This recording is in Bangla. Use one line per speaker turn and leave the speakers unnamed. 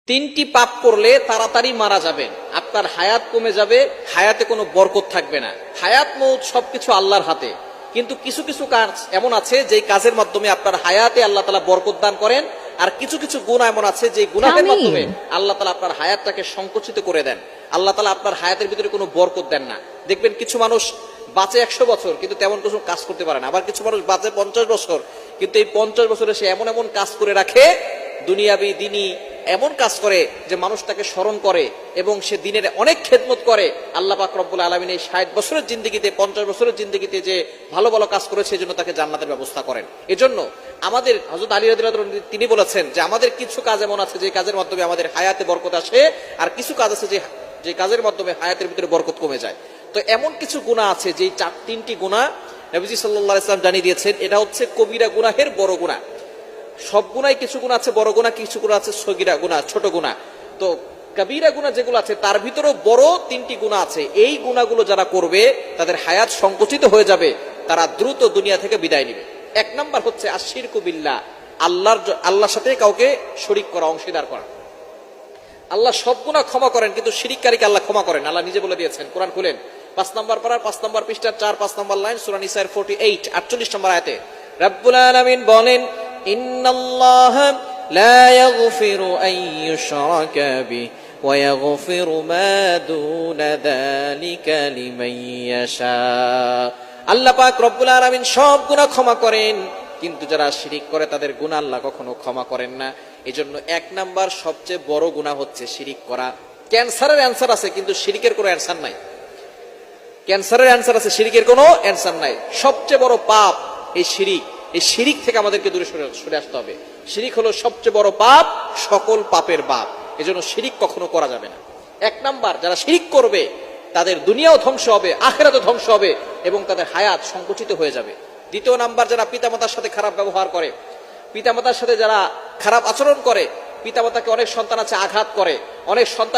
তিনটি পাপ করলে তাড়াতাড়ি মারা যাবেন, আপনার হায়াত কমে যাবে, হায়াতে কোনো বরকত থাকবে না। হায়াত মৌত সবকিছু আল্লাহর হাতে, কিন্তু কিছু কিছু কাজ এমন আছে যে কাজের মাধ্যমে আপনার হায়াতে আল্লাহ তাআলা বরকত দান করেন, আর কিছু কিছু গুনাহ এমন আছে যে গুনাহের মাধ্যমে আল্লাহ তাআলা আপনার হায়াতটাকে সংকুচিত করে দেন। আল্লাহ তাআলা আপনার হায়াতের ভিতরে কোনো বরকত দেন না। দেখবেন কিছু মানুষ বাঁচে 100 বছর কিন্তু তেমন কিছু কাজ করতে পারে না, আবার কিছু মানুষ বাঁচে 50 বছর কিন্তু এই 50 বছরে সে এমন এমন কাজ করে রাখে, দুনিয়াবি দিনই এমন কাজ করে যে মানুষ তাকে স্মরণ করে এবং সে দিনের অনেক খেদমত করে। আল্লাহ পাক রব্বুল আলামিন এই 60 বছরের জিন্দেগিতে, 50 বছরের জিন্দেগিতে যে ভালো ভালো কাজ করেছে এই জন্য তাকে জান্নাতের ব্যবস্থা করেন। এজন্য আমাদের হযরত আলী রাদিয়াল্লাহু আনহু তিনি বলেছেন যে আমাদের কিছু কাজ এমন আছে যে কাজের মাধ্যমে আমাদের হায়াতে বরকত আসে, আর কিছু কাজ আছে যে কাজের মাধ্যমে হায়াতের ভিতরে বরকত কমে যায়। তো এমন কিছু গুনাহ আছে যে তিনটি গুনাহ নবীজি সাল্লাল্লাহু আলাইহি ওয়াসাল্লাম জানিয়ে দিয়েছেন, এটা হচ্ছে কবিরা গুনাহের বড় গুনাহ। সব গুনাই কিছু গুনাহ আছে বড় গুনাহ, কিছু গুনাহ আছে সগীরা গুনাহ, ছোট গুনাহ। তো কবিরা গুনাহ যেগুলো আছে তার ভিতরেও বড় তিনটি গুনাহ আছে। এই গুনাহগুলো যারা করবে তাদের হায়াত সংকুচিত হয়ে যাবে, তারা দ্রুত দুনিয়া থেকে বিদায় নেবে। এক নাম্বার হচ্ছে আশিরকু বিল্লাহ, আল্লাহর সাথে কাউকে শরীক করা, অংশীদার করা। আল্লাহ সব গুনাহ ক্ষমা করেন কিন্তু শিরিককারীকে আল্লাহ ক্ষমা করেন। আল্লাহ নিজে বলে দিয়েছেন, কোরআন খুলেন 5 নম্বর পারার 5 নম্বর পৃষ্ঠার 4-5 নম্বর লাইন, সূরা নিসার 48 48 নম্বর আয়াতে রব্বুল আলামিন বলেন, ইন্নাল্লাহা লা ইয়াগফিরু আন ইউশরাকা বিহি ওয়া ইয়াগফিরু মা দুনা যালিকা লিমান ইয়াশা। আল্লাহ পাক রব্বুল আলামিন সব গুনাহ ক্ষমা করেন, কিন্তু যারা শিরিক করে তাদের গুনাহ আল্লাহ কখনো ক্ষমা করেন না। এজন্য এক নাম্বার সবচেয়ে বড় গুনাহ হচ্ছে শিরিক করা। ক্যান্সারের অ্যানসার আছে কিন্তু শিরিকের কোনো অ্যানসার নাই। ক্যান্সারের অ্যানসার আছে, শিরিকের কোনো অ্যানসার নাই। সবচেয়ে বড় পাপ এই শিরিক। এই শিরিক থেকে আমাদেরকে দূরে সরে আসতে হবে। শিরিক হলো সবচেয়ে বড় পাপ, সকল পাপের বাপ। এজন্য শিরিক কখনো করা যাবে না। এক নাম্বার, যারা শিরিক করবে তাদের দুনিয়াও ধ্বংস হবে, আখিরাতও ধ্বংস হবে এবং তাদের হায়াত সংকুচিত হয়ে যাবে। দ্বিতীয় নাম্বার, যারা পিতামাতার সাথে খারাপ ব্যবহার করে, পিতামাতার সাথে যারা খারাপ আচরণ করে, পিতামাতাকে অনেক সন্তান আছে আঘাত করে, অনেক সন্তান